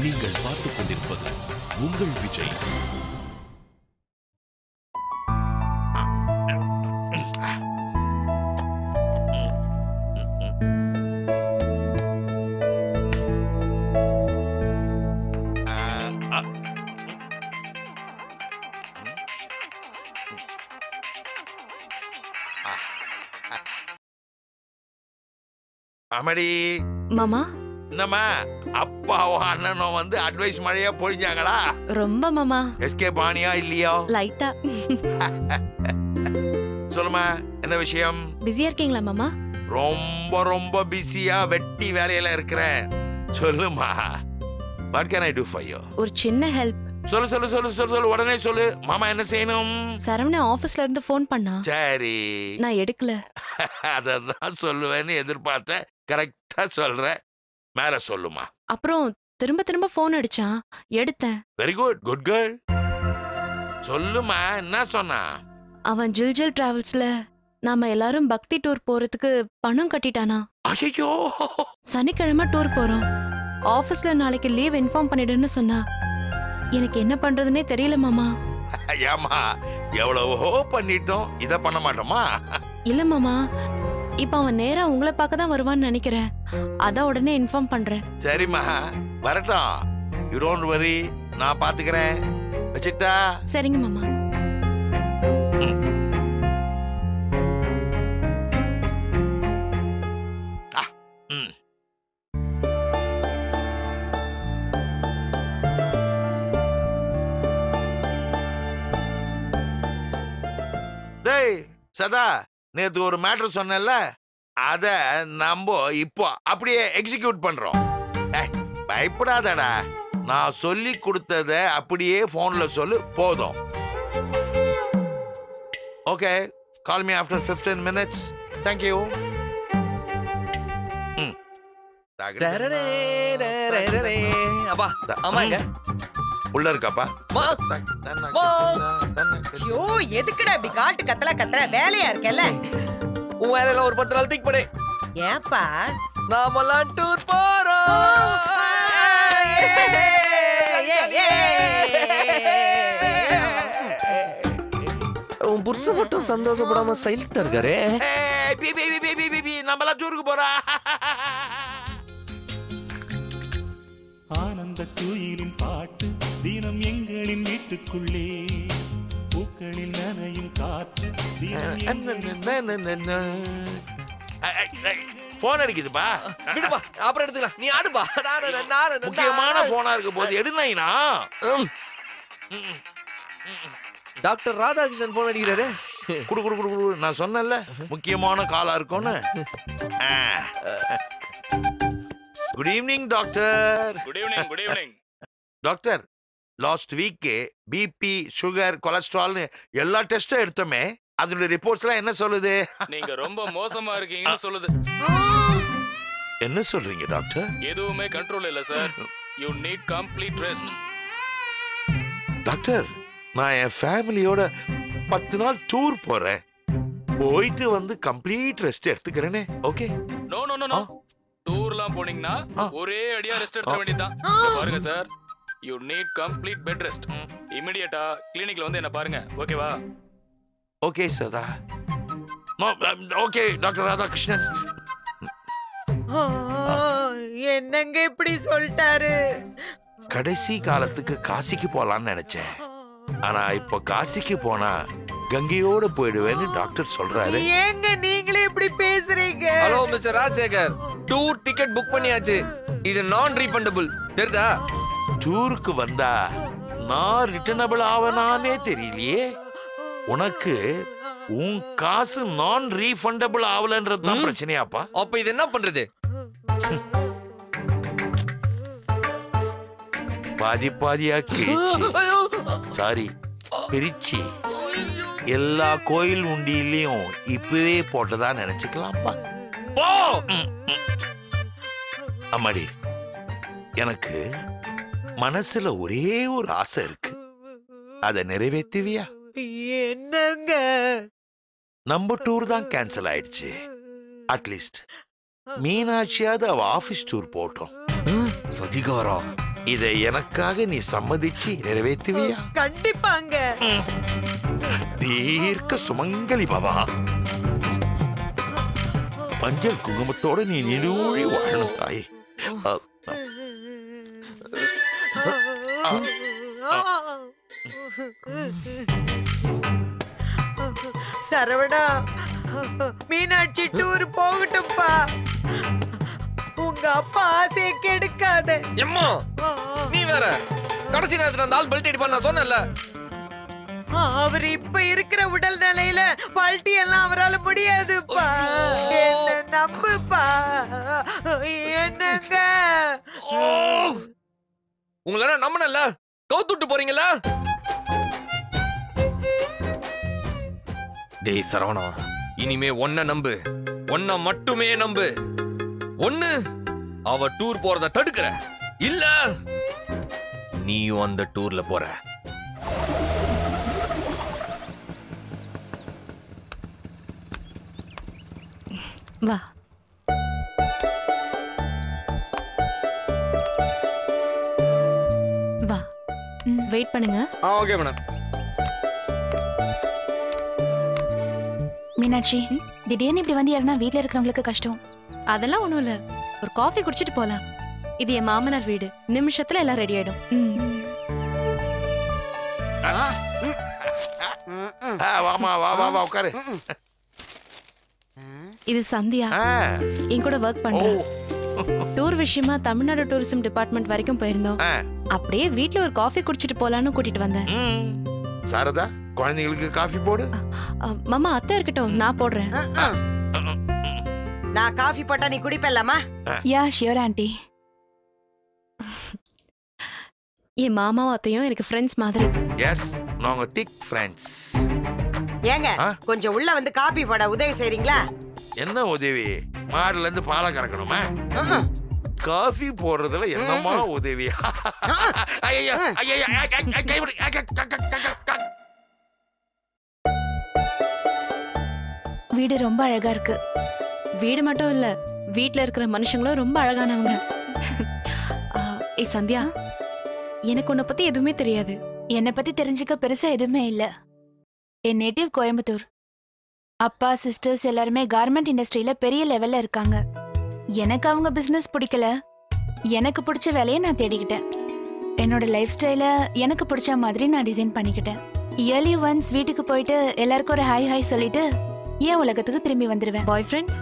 நீங்கள் பார்த்துக் கொண்டிருப்பது உங்கள் விஜய். அமடி மாமா, என்னம்மா அப்பாவும் அண்ணனும் வந்து அட்வைஸ் மழையா பொழிஞ்சாங்களா? ரொம்ப மாமா. எஸ்கேப் ஆனியா இல்லையா? லைட்டா. சொல்லுமா, என்ன விஷயம்? பிஸியா இருக்கீங்களா மாமா? ரொம்ப ரொம்ப பிஸியா வெட்டி வேலையில இருக்கிறேன். சொல்லுமா, what can I do for you? ஒரு சின்ன ஹெல்ப். சொல்லு சொல்லு சொல்லு சொல்லு சொல்லு, உடனே சொல்லு. மாமா என்ன செய்யணும்? சரவண ஆபீஸ்ல இருந்து போன் பண்ணா. சரி, நான் எடுக்கல. அதான் சொல்லுவேன்னு எதிர்பார்த்த. கரெக்டா சொல்ற. மேல சொல்லுமா. அப்புறம் திரும்ப திரும்ப போன் அடிச்சான், எடுத்தேன். Very good, good girl. சொல்லுமா, என்ன சொன்னா? அவன் ஜில்ஜில் டிராவல்ஸ்ல நாம எல்லாரும் பக்தி டூர் போறதுக்கு பணம் கட்டிட்டானா. ஐயோ, சனிக்கிழமை டூர் போறோம். ஆபீஸ்ல நாளைக்கு லீவ் இன்ஃபார்ம் பண்ணிடுன்னு சொன்னா. எனக்கு என்ன பண்றதுன்னே தெரியல மாமா. ஏமா, எவ்வளவோ பண்ணிட்டோம், இத பண்ண மாட்டோமா? இல்ல மாமா, இப்ப அவன் நேரா உங்களை பார்க்க தான் வருவான்னு நினைக்கிறேன். அதான் உடனே இன்ஃபார்ம் பண்றேன். சரிம்மா, வரட்டும். யூ டோன்ட் வரி, நான் பாத்துக்கிறேன். வச்சிட்டா? சரிங்க மாமா. டேய் சதா, நேத்து ஒரு மேட்டர் சொன்னல, அத நம்ம இப்போ அப்படியே எக்ஸிக்யூட் பண்றோம். பயப்படாதடா, நான் சொல்லி கொடுத்தத அப்படியே போன்ல சொல்லு, போதும். Okay, call me after 15 minutes. Thank you. அப்பா, அம்மா எங்க? உள்ள இருக்காப்பா. ஐயோ, எதுக்குடா இப்படி காட்டு கத்தல வேலையா இருக்கல? உன் வேலையில ஒரு 10 நாள் தீக்கு போடு. ஏப்பா? நாமெல்லாம் டூர் போறோம். உன் புருஷன் மட்டும் சந்தோஷப்படாம சைலண்டா இருக்காரு. நம்மளாம் டூருக்கு போறா. ஆனந்த குயிலின் பாட்டு தினம் எங்களின் வீட்டுக்குள்ளே, பூக்களில் நனையும் காற்று. போன் அடிக்குதுப்பா. விடுப்பா, அப்புறம் எடுத்துக்கலாம். நீ ஆடுப்பா. முக்கியமான போனா இருக்க போது எடுனா. டாக்டர் ராதாகிருஷ்ணன் போன் அடிக்கிறாரு. குடு குடு குடு குடு. நான் சொன்னேன்ல, முக்கியமான காலா இருக்கும்னு. Good evening doctor. Good evening, good evening. Doctor, last week BP, sugar, cholesterol எல்லா டெஸ்டும் எடுத்தோமே, அதோட ரிப்போர்ட்ஸ்லாம் என்ன சொல்லுது? நீங்க ரொம்ப மோசமா இருக்கீங்கன்னு சொல்லுது. என்ன சொல்றீங்க டாக்டர்? எதுவுமே கண்ட்ரோல் இல்ல sir. You need complete rest. Doctor, நான் என் ஃபேமிலியோட 10 நாள் டூர் போறேன். போயிட்டு வந்து கம்ப்ளீட் ரெஸ்ட் எடுத்துக்கிறேனே. Okay? No no no no. டூர்லாம் போனீங்கன்னா ஒரே அடியா ரெஸ்ட் எடுக்க வேண்டியதுதான். பாருங்க sir, you need complete bed rest. இமிடியேட்டா கிளினிக்ல வந்து என்ன பாருங்க. ஓகேவா? Okay Sadha. Okay doctor Radhakrishnan. என்னங்க இப்படி சொல்லிட்டாரு? கடைசி காலத்துக்கு காசிக்கு போலான்னு நினைச்சேன். ஆனா இப்ப காசிக்கு போனா கங்கையோட போயிடுவேன்னு டாக்டர் சொல்றாரு. ஏங்க நீங்களே இப்படி பேசுறீங்க? Hello mister Rajasekhar, tour ticket book பண்ணியாச்சு. இது நான் ரீஃபண்டபிள். தெரியுதா? டூருக்கு வந்தா நான் ரிட்டர்னபிள் ஆவனானே தெரியலையே. உனக்கு உன் காசு நான் ரீஃபண்டபிள் ஆவலன்றது தான் பிரச்சனையாப்பா? அப்ப இது என்ன பண்றது? பாதி பாதியா கிழிச்சு, சாரி பிரிச்சு, எல்லா கோயில் உண்டியிலையும் இப்பவே போட்டதா நினைச்சுக்கலாம்ப்பா. அம்மாடி, எனக்கு மனசுல ஒரே ஒரு ஆசை இருக்கு. அதை நிறைவேற்றுவியா? என்னங்க? நம்ம டூர் தான் கேன்சல் ஆயிடுச்சு. அட்லீஸ்ட் மீனாட்சியாவது அவ ஆபீஸ் டூர் போட்டோம். சதிகாரா, இதை எனக்காக நீ சம்மதிச்சு நிறைவேற்றுவியா? கண்டிப்பாங்க. தீர்க்க சுமங்கலி பவா. மஞ்சள் குங்குமத்தோட நீ நீடூழி வாழணும் தாயே. சரவணா, மீனாட்சி டூர் போகட்டும்பா. உங்க அப்பா ஆசையை கெடுக்காத. எம்மா நீ வேற கடைசி நேரத்துல அந்த ஆள் பெல்ட் அடிப்பா நான் சொன்னேன்ல. அவர் இப்ப இருக்கிற உடல் நிலையில பல்ட்டி எல்லாம் அவரால முடியாதுப்பா. என்ன நம்புப்பா. என்னங்க உங்களை நம்பனல்ல கவுத்துட்டு போறீங்களா? டேய் சரவணா, இனிமே ஒன்ன நம்பு, ஒன்ன மட்டுமே நம்பு. ஒண்ணு அவ டூர் போறத தடுக்கிற, இல்ல நீயும் அந்த டூர்ல போற. வா. வா, வெயிட் பண்ணுங்க. Okay madam. மீனாட்சி, திடீர்னு இப்படி வந்து யாருன்னா வீட்ல இருக்கிறவங்களுக்கு கஷ்டம். அதெல்லாம் ஒண்ணும் இல்ல, ஒரு காஃபி குடிச்சிட்டு போலாம். இது என் மாமனார் வீடு, நிமிஷத்துல எல்லாம் ரெடி ஆயிடும். வாமா, வா வா வா உட்காரு. இது சந்தியா, என் கூட ஒர்க் பண்றோம். டூர் விஷயமா தமிழ்நாடு டூரிசம் டிபார்ட்மெண்ட் வரைக்கும் போயிருந்தோம். அப்படியே வீட்ல ஒரு காஃபி குடிச்சிட்டு போலான்னு கூட்டிட்டு வந்தேன். சாரதா, குழந்தைங்களுக்கு காஃபி போடு. மாமா, அத்தை இருக்கட்டும், நான் போடுறேன். நான் காஃபி போட்டா நீ குடிப்பல்லாமா? Yeah sure aunty. என் மாமாவும் அத்தையும் எனக்கு ஃப்ரெண்ட்ஸ் மாதிரி. எஸ், நாங்க திக் ஃப்ரெண்ட்ஸ். ஏங்க கொஞ்சம் உள்ள வந்து காபி போட உதவி செய்றீங்களா? என்ன உதவி? மாடுல இருந்து பாலை கறக்கணுமா? காஃபி போடுறதுல என்னமா உதவி? வீடு ரொம்ப அழகா இருக்கு. வீடு மட்டும் இல்ல, வீட்ல இருக்கிற மனுஷங்களும் ரொம்ப அழகானவங்க. ஏய் சந்தியா, எனக்கு உன்னை பத்தி எதுவுமே தெரியாது. என்னை பத்தி தெரிஞ்சுக்க பெருசா எதுவுமே இல்ல. என் நேட்டிவ் கோயம்புத்தூர். அப்பா சிஸ்டர்ஸ் எல்லாருமே கார்மெண்ட் இண்டஸ்ட்ரியில பெரிய லெவல்ல இருக்காங்க. எனக்கு அவங்க பிசினஸ் பிடிக்கல, எனக்கு பிடிச்ச வேலையை நான் தேடிக்கிட்டேன். என்னோட லைஃப் ஸ்டைல எனக்கு பிடிச்ச மாதிரி நான் டிசைன் பண்ணிக்கிட்டேன். இயர்லி ஒன்ஸ் வீட்டுக்கு போயிட்டு எல்லாருக்கும் ஒரு ஹாய் ஹாய் சொல்லிட்டு ஏன் உலகத்துக்கு திரும்பி வந்துடுவேன். பாய் ஃப்ரெண்ட்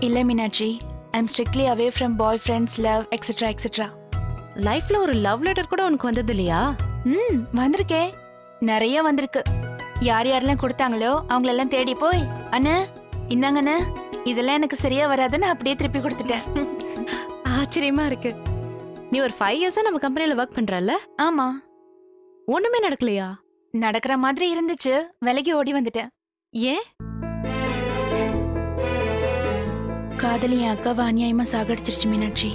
இல்ல Meenakshi, I am strictly away from bye friends, love etcetera etcetera. லைஃப்ல ஒரு லவ் லெட்டர் கூட உனக்கு வந்தது இல்லையா? வந்திருக்கே, நிறைய வந்திருக்கு. யார் யாரெல்லாம் கொடுத்தாங்களோ அவங்களெல்லாம் தேடி போய், அண்ணா இந்தாங்கண்ணா, இதெல்லாம் எனக்கு சரியா வராதுன்னு அப்படியே திருப்பி கொடுத்துட்டேன். ஆச்சரியமா இருக்கு. நீ ஒரு 5 இயர்ஸா நம்ம கம்பெனில ஒர்க் பண்றல்ல? ஆமா. ஒண்ணுமே நடக்கலையா? நடக்கிற மாதிரி இருந்துச்சு, விலகி ஓடி வந்துட்டேன். ஏன்? காதலி என் அக்காவை அநியாயமா சாகடிச்சிருச்சு மீனாட்சி.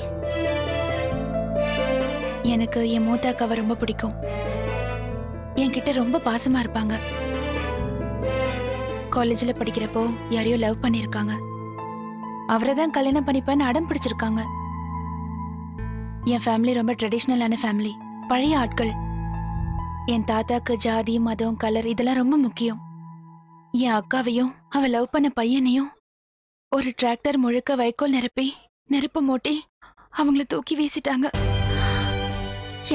எனக்கு என் மூத்த அக்காவை ரொம்ப பிடிக்கும். என்கிட்ட ரொம்ப பாசமா இருப்பாங்க. காலேஜ்ல படிக்கிறப்போ யாரையோ லவ் பண்ணிருக்காங்க. அவரை தான் கல்யாணம் பண்ணிப்பேன்னு அடம் பிடிச்சிருக்காங்க. என் ஃபேமிலி ரொம்ப ட்ரெடிஷ்னலான ஃபேமிலி, பழைய ஆட்கள். என் தாத்தாக்கு ஜாதி மதம் கலர் இதெல்லாம் ரொம்ப முக்கியம். என் அக்காவையும் அவ லவ் பண்ண பையனையும் ஒரு டிராக்டர் முழுக்க வைக்கோல் நிரப்பி நெருப்பு மூட்டி அவங்கள தூக்கி வீசிட்டாங்க.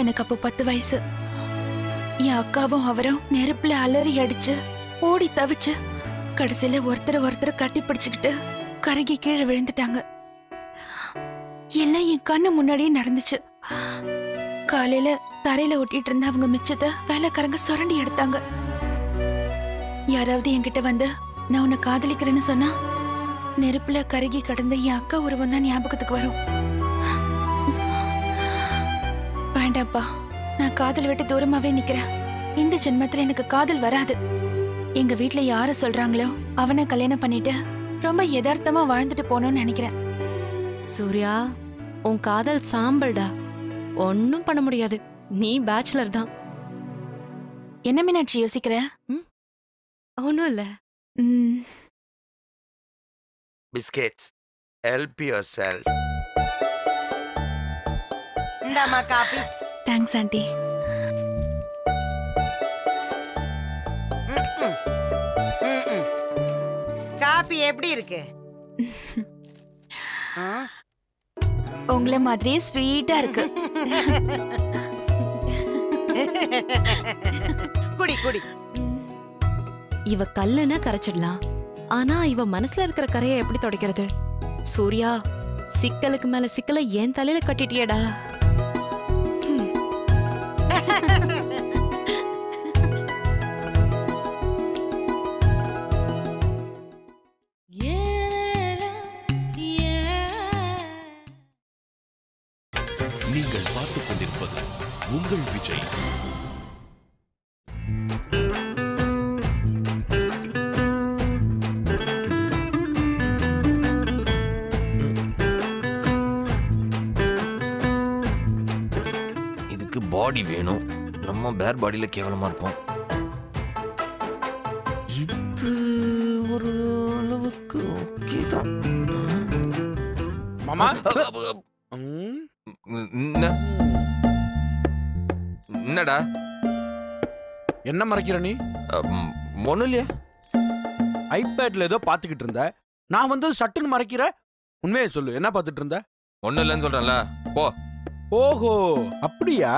எனக்கு அப்போ 10 வயசு. என் அக்காவும் அவரும் நெருப்புல அலறி அடிச்சு ஓடி தவிச்சு கடைசியில ஒருத்தர் கட்டி பிடிச்சுக்கிட்டு கருகி கீழே விழுந்துட்டாங்க. எல்லாம் என் கண்ணு முன்னாடியே நடந்துச்சு. காலையில தரையில ஒட்டிட்டு இருந்த அவங்க மிச்சத்தை வேலைக்காரங்க சுரண்டி எடுத்தாங்க. யாராவது என்கிட்ட வந்து நான் உன்னை காதலிக்கிறேன்னு சொன்னா நெருப்புல கருகி கடந்த என் அக்கா உருவம் தான் ஞாபகத்துக்கு வரும். வேண்டாப்பா, நான் காதல் விட்டு தூரமாவே நிக்கிறேன். இந்த ஜென்மத்துல எனக்கு காதல் வராது. எங்க வீட்ல யார சொல்றாங்களோ அவனை கல்யாணம் பண்ணிட்டு ரொம்ப யதார்த்தமா வாழ்ந்துட்டு போகணும்னு நினைக்கிறேன். சூர்யா, உன் காதல் சாம்பல்டா, ஒன்னும் பண்ண முடியாது. நீ பேச்சுலர் தான். என்ன மீனாட்சி யோசிக்கிற? ஒன்னும் இல்ல. Biscuits, help yourself. இந்தாமா காபி. Thanks aunty. காபி எப்படி இருக்கு? உங்களை மாதிரியே ஸ்வீட்டா இருக்கு. குடி குடி. இவ கல்லுன்னா கரைச்சிடலாம், ஆனா இவ மனசுல இருக்கிற கரையை எப்படி துடைக்கிறது? சூர்யா, சிக்கலுக்கு மேல சிக்கலை என் தலையில கட்டிட்டியடா. நீங்கள் பார்த்துக் கொண்டிருப்பது உங்கள் விஜய். இதுக்கு பாடி வேணும், நம்ம பேர் பாடியில கேவலமா இருப்போம். இது ஒரு அளவுக்கு ஓகே தான். மாமா என்னடா என்ன மறைக்கிற நீ? ஒண்ணும் இல்லையா? ஐபேட்ல ஏதோ பாத்துக்கிட்டு இருந்த, நான் வந்து சட்டுன்னு மறைக்கிற. உண்மையை சொல்லு, என்ன பாத்துட்டு இருந்த? ஒண்ணும் இல்லைன்னு சொல்றேன்ல, போ. ஓஹோ, அப்படியா?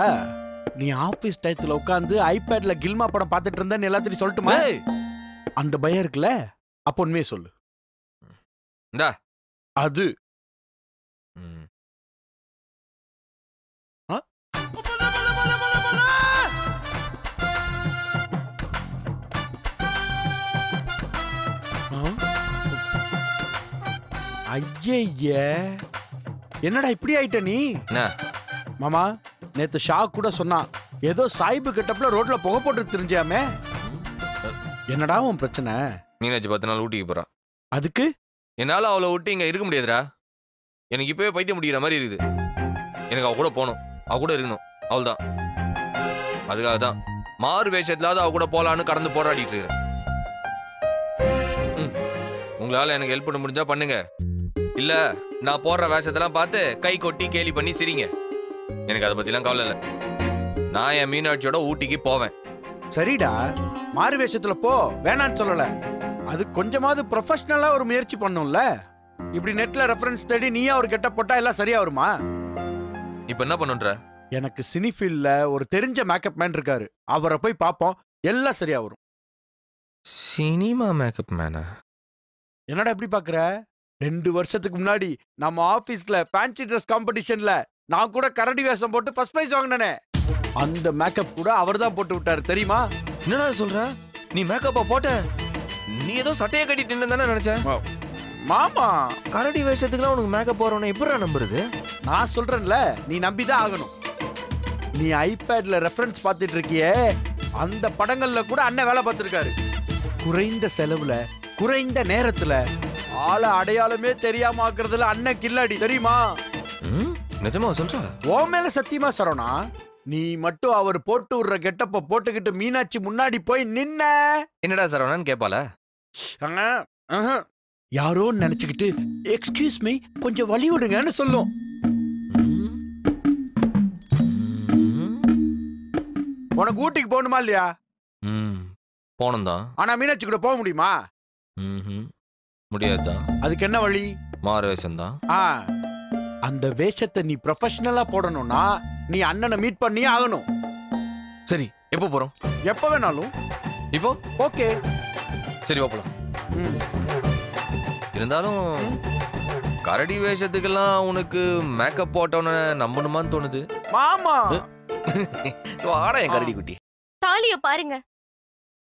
நீ ஆபீஸ் டயத்துல உட்காந்து ஐபேட்ல கில்மா படம் பாத்துட்டு இருந்தேன்னு எல்லாத்தையும் சொல்லட்டுமா? அந்த பயம் இருக்குல்ல, அப்ப உண்மையை சொல்லு. இந்தா அது ஐய, என்னடா இப்படி ஆயிட்ட நீ? மாமா, நேத்து ஷா கூட சொன்னான், ஏதோ சாயிபு கெட்டப்ல ரோட்ல புகை போட்டு தெரிஞ்சாமே. என்னடா உன் பிரச்சனை? மீனாட்சி 10 நாள் ஊட்டிக்கு போறா. அதுக்கு என்னால அவளை விட்டு இங்க இருக்க முடியாதுடா. எனக்கு இப்பவே பைத்தியம் முடிக்கிற மாதிரி இருக்குது. எனக்கு அவ கூட போகணும், அவ கூட இருக்கணும், அவள்தான். அதுக்காக தான் மாறு வேஷத்துலாவது அவ கூட போலான்னு கடந்து போராடிட்டு இருக்கிறேன். உங்களால எனக்கு ஹெல்ப் பண்ண முடிஞ்சா பண்ணுங்க, இல்ல நான் போடுற வேஷத்தெல்லாம் பார்த்து கை கொட்டி கேலி பண்ணி சிரிங்க. எனக்கு அதை பத்திலாம் கவலை இல்லை. நான் என் மீனாட்சியோட ஊட்டிக்கு போவேன். சரிடா, மாறு வேஷத்துல போ, வேணான்னு சொல்லல. அது கொஞ்சமாவது ப்ரொஃபஷனலா ஒரு முயற்சி பண்ணும்ல. இப்படி நெட்ல ரெஃபரன்ஸ் தேடி நீயா ஒரு கெட்ட போட்டா எல்லாம் சரியா வருமா? இப்ப என்ன பண்ணுன்ற? எனக்கு சினிஃபீல்ட்ல ஒரு தெரிஞ்ச மேக்கப் மேன் இருக்காரு, அவரை போய் பாப்போம், எல்லாம் சரியா வரும். சினிமா மேக்கப் மேனா? என்னடா எப்படி பாக்குற? 2 வருஷத்துக்கு முன்னாடி நம்ம ஆபீஸ்ல ஃபேன்சி ட்ரெஸ் காம்படிஷன்ல நான் கூட கரடி வேஷம் போட்டு ஃபர்ஸ்ட் பிரைஸ் வாங்கினேனே, அந்த மேக்கப் கூட அவர்தான் போட்டு விட்டாரு, தெரியுமா? என்னடா சொல்ற? நீ மேக்கப்பா போட்ட? நீ ஏதோ சட்டையை கட்டிட்டு நின்னு நினைச்ச. மாமா, கரடி வேஷத்துக்குலாம் உனக்கு மேக்கப் போறவன எப்படிடா நம்புறது? நான் சொல்றேன்ல, நீ நம்பிதான் ஆகணும். நீ ஐபேட்ல ரெஃபரன்ஸ் பார்த்துட்டு இருக்கியே, அந்த படங்கள்ல கூட அண்ணன் வேலை பார்த்திருக்காரு. குறைந்த செலவுல குறைந்த நேரத்துல ஆள அடையாளமே தெரியாம ஆக்குறதுல அண்ணன் கில்லாடி, தெரியுமா? நிஜமா சொல்ற? ஓ மேல சத்தியமா சரவணா. நீ மட்டும் அவர் போட்டு விடுற கெட்டப்ப போட்டுக்கிட்டு மீனாட்சி முன்னாடி போய் நின்ன, என்னடா சரவணன் கேப்பால? யாரோ நினைச்சுக்கிட்டு எக்ஸ்கியூஸ் மீ கொஞ்சம் வழி விடுங்கன்னு சொல்லும். உனக்கு ஊட்டிக்கு போகணுமா இல்லையா? போனோம் தான். ஆனா மீனாட்சி கூட போக முடியுமா? முடியாதுதான். அதுக்கு என்ன வழி? மாறு வேஷம் தான். அந்த வேஷத்தை நீ ப்ரொஃபஷனலா போடணும்னா நீ அண்ணனை மீட் பண்ணி ஆகணும். சரி, எப்போ போறோம்? எப்ப வேணாலும். இப்போ ஓகே, சரி போலாம். இருந்தாலும் கரடி வேஷத்துக்கெல்லாம் உனக்கு மேக்கப் போட்டவன நம்பணுமான்னு தோணுது. மாமா வாடா என் கரடி குட்டி. தாலிய பாருங்க,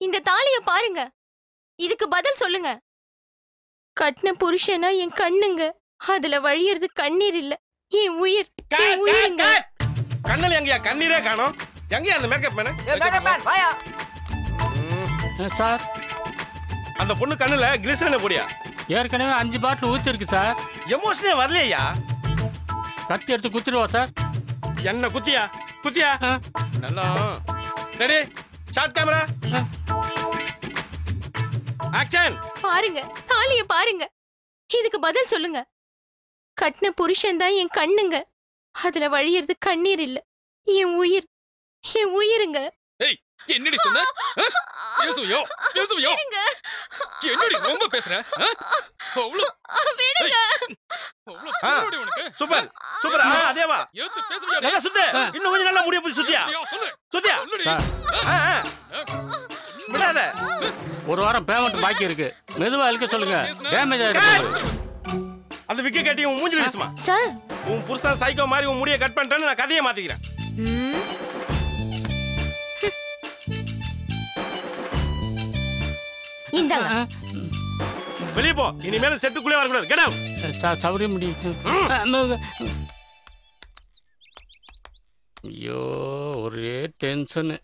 இந்த தாலிய பாருங்க, இதுக்கு பதில் சொல்லுங்க. கட்டின புருஷனா என் கண்ணுங்க, அதுல வழியறது கண்ணீர் இல்ல, என் உயிர், என் உயிருங்க. கண்ணல எங்கயா கண்ணீரே காணோம்? எங்கயா அந்த மேக்கப் மேன்? மேக்கப் மேன் வாயா. சார், அந்த பொண்ணு கண்ணுல கிளிசரின் போடியா? ஏற்கனவே 5 பாட்டில் ஊத்திருக்கு சார். எமோஷனே வரலையா? கத்தி எடுத்து குத்திடுவா சார். என்ன குத்தியா? குத்தியா? நல்லா. Ready, short camera, action. பாருங்க, தாலிய பாருங்க, இதுக்கு பதில் சொல்லுங்க. கட்டின புருஷன் தான் என் கண்ணுங்க, அதுல வழியறது கண்ணீர் இல்ல, என் உயிர், என் உயிருங்க. ஏய் என்னடி சொன்ன? பேசுவியோ பேசுவியோ? என்னடி ரொம்ப பேசுற? விடுங்க. Super super. அதேவா நல்லா சுத்து. இன்னும் கொஞ்சம் நல்லா முடிய போய் சுத்தியா சுத்தியா விடாத. ஒரு வாரம் பேமெண்ட் பாக்கி இருக்கு, மெதுவா இழுக்க சொல்லுங்க. டேமேஜ் ஆயிருக்கு. அந்த விக்க கட்டி உன் மூஞ்சில வீசுமா சார். உன் புருஷன் சைக்கோ மாதிரி உன் முடிய கட் பண்ணிட்டேன்னு நான் கதையை மாத்திக்கிறேன். இந்தாங்க. வெளிய போ. இனிமேல செட்டுக்குள்ளே வரக்கூடாது. Get out. சௌரிய முடி. ஐயோ ஒரே டென்ஷனு.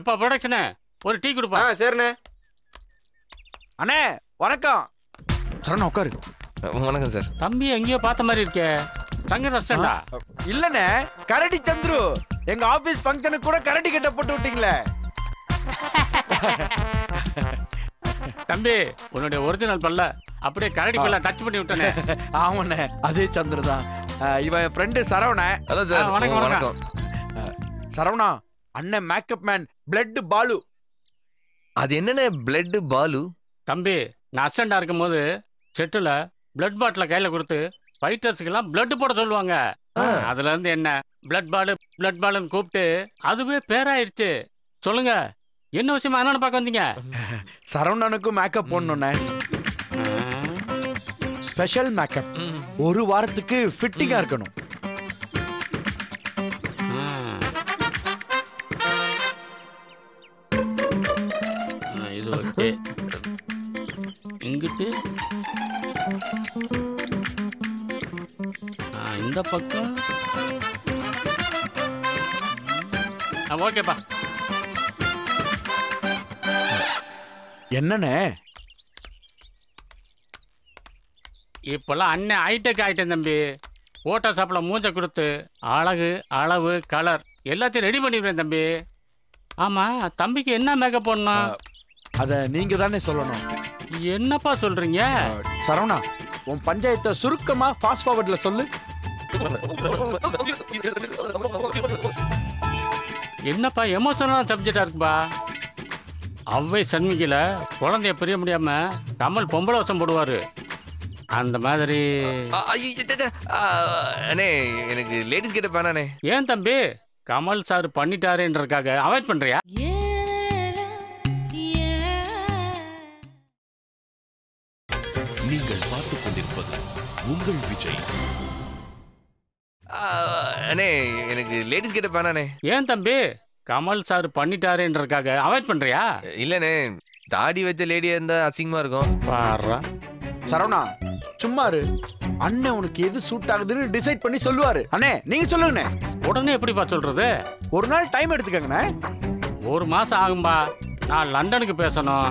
எப்பா ப்ரொடக்ஷனு ஒரு டீ கொடுப்பா. சரிண்ணே. அண்ணே வணக்கம். சரணா உட்காரு. வணக்கம் சார். தம்பி எங்கேயோ பார்த்த மாதிரி இருக்கே. சங்கர் ரெஸ்டாரண்டா? இல்லண்ணே, கரடி சந்துரு. எங்க ஆபீஸ் ஃபங்க்ஷனுக்கு கூட கரடி கட்ட போட்டு விட்டீங்களே. தம்பி உன்னுடைய ஒரிஜினல் பல்ல அப்படியே கரடி பல்ல டச் பண்ணி விட்டனே. ஆமாண்ணே, அதே சந்துரு தான். இவன் என் ஃப்ரெண்டு சரவண. Hello sir. வணக்கம் வணக்கம். சரவணா, அண்ணன் மேக்கப் மேன் பிளட் பாலு. அது என்னென்ன பிளட் பாலு? தம்பி நான் அசண்டா இருக்கும் போது செட்டுல பிளட் பாட்டில கையில கொடுத்து ஃபைட்டர்ஸுக்கெல்லாம் பிளட் போட சொல்லுவாங்க. அதுல இருந்து என்ன பிளட் பாலுன்னு கூப்பிட்டு அதுவே பேராயிருச்சு. சொல்லுங்க என்ன விஷயமா என்னன்னு பார்க்க வந்தீங்க? சரவணனுக்கும் மேக்கப் போடணுண்ணே. Special makeup. ஒரு வாரத்துக்கு ஃபிட்டிங்கா இருக்கணும். இது ஓகே. இங்கிட்டு இந்த பக்கம் ஓகேப்பா. என்னண்ணே இப்பெல்லாம் அண்ணன் ஹைடெக் ஆயிட்டேன் தம்பி. போட்டோ சாப்பிட மூஞ்ச கொடுத்து அழகு அளவு கலர் எல்லாத்தையும் ரெடி பண்ணிடுவேன் தம்பி. ஆமா தம்பிக்கு என்ன மேக்கப் போடணும்? அத நீங்க தானே சொல்லணும். என்னப்பா சொல்றீங்க? சரவணா, உன் பஞ்சாயத்தை சுருக்கமா ஃபாஸ்ட் ஃபார்வர்ட்ல சொல்லு. என்னப்பா எமோஷனலான சப்ஜெக்டா இருக்குப்பா. அவ்வை சண்முகில குழந்தைய பிரிய முடியாம கமல் பொம்பளை வசம் போடுவாரு. அந்த மாதிரி. அண்ணே எனக்கு லேடிஸ் கிட்ட வேணானே. ஏன் தம்பி கமல் சார் பண்ணிட்டாருன்றதுக்காக அவாய்ட் பண்றியா? நீங்கள் பார்த்துக் கொண்டிருப்பது உங்கள் விஜய். அண்ணே எனக்கு லேடிஸ் கிட்ட வேணானே. ஏன் தம்பி கமல் சார் பண்ணிட்டாருன்றதுக்காக அவாய்ட் பண்றியா? இல்லனே, தாடி வச்ச லேடியா இருந்தா அசிங்கமா இருக்கும். பாறா சரவணா சும்மா இரு. அண்ணன் உனக்கு எது சூட் ஆகுதுன்னு டிசைட் பண்ணி சொல்லுவாரு. அண்ணே நீங்க சொல்லுங்கண்ணே. உடனே எப்படிப்பா சொல்றது? ஒரு நாள் டைம் எடுத்துக்கங்கண்ணே. ஒரு மாசம் ஆகும்பா. நான் லண்டனுக்கு பேசணும்,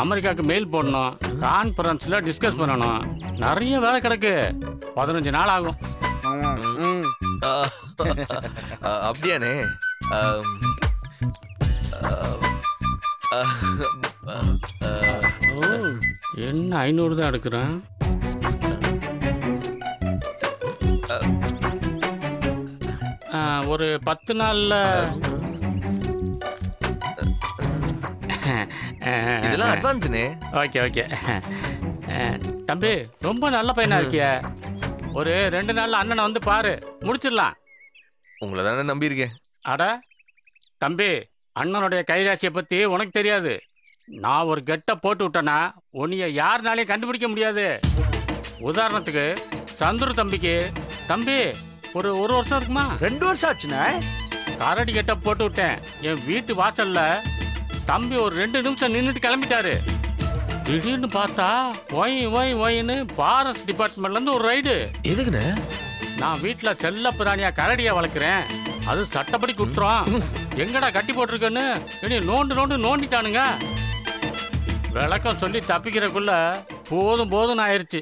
அமெரிக்காவுக்கு மெயில் போடணும், கான்ஃபரன்ஸ்ல டிஸ்கஸ் பண்ணணும். நிறைய வேலை கிடக்கு. 15 நாள் ஆகும். அப்படியானே? என்ன 500 தான் எடுக்கிறேன். ஒரு 10 நாள்ல இதெல்லாம் அட்வான்ஸ்னே. Okay okay. தம்பி ரொம்ப நல்ல பையனா இருக்கிய. ஒரு 2 நாள்ல அண்ணனை வந்து பாரு, முடிச்சிடலாம். உங்களை தானே நம்பி இருக்கேன். அட தம்பி, அண்ணனுடைய கைராசியை பத்தி உனக்கு தெரியாது. நான் ஒரு கெட்ட போட்டு விட்டேன்னா உன்னைய யாருனாலையும் கண்டுபிடிக்க முடியாது. உதாரணத்துக்கு சந்துரு தம்பிக்கு தம்பி ஒரு வருஷம் இருக்குமா? 2 வருஷம் ஆச்சுண்ணே. கரடி கெட்ட போட்டு விட்டேன். என் வீட்டு வாசல்ல தம்பி ஒரு 2 நிமிஷம் நின்றுட்டு கிளம்பிட்டாரு. திடீர்னு பார்த்தா ஒயின்னு ஃபாரஸ்ட் டிபார்ட்மெண்ட்ல இருந்து ஒரு ரைடு. எதுக்குண்ணே? நான் வீட்டுல செல்ல பிராணியா கரடியா வளர்க்குறேன், அது சட்டப்படி குற்றம். எங்கடா கட்டி போட்டிருக்கேன்னு இனி நோண்டிட்டானுங்க. விளக்கம் சொல்லி தப்பிக்கிறக்குள்ள போதும் ஆயிடுச்சு.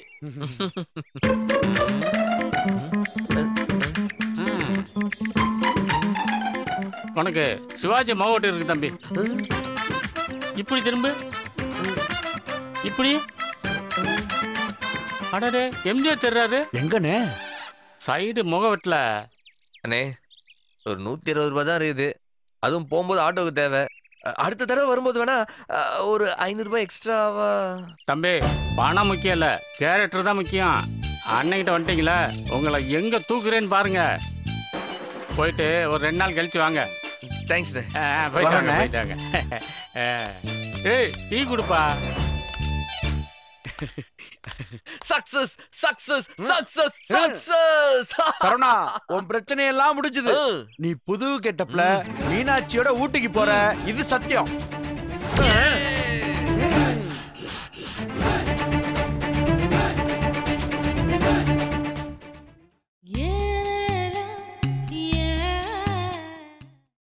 உனக்கு சிவாஜி மாவட்டம் இருக்கு தம்பி. இப்படி திரும்ப இப்படி. அடடே எம்ஜிஆர் தெரிறாரு. எங்கண்ணே? சைடு முகவெட்டில் அண்ணே ஒரு 120 ரூபாய் தான் இருக்குது. அதுவும் போகும்போது ஆட்டோவுக்கு தேவை. அடுத்த தடவை வரும்போது வேணா ஒரு 500 ரூபாய் எக்ஸ்ட்ராவா? தம்பி பணம் முக்கியம் இல்ல, கேரக்டர் தான் முக்கியம். அன்னைக்கிட்ட வந்துட்டீங்களா, உங்களை எங்க தூக்குறேன்னு பாருங்க. போயிட்டு ஒரு 2 நாள் கழிச்சு வாங்க. தேங்க்ஸ். போயிட்டாங்க. ஏய் டீ கொடுப்பா. Success success success success. Saravana, உன் பிரச்சனை எல்லாம் முடிஞ்சது. நீ புது கெட்டப்ல மீனாட்சியோட ஊட்டிக்கு போற, இது சத்தியம்.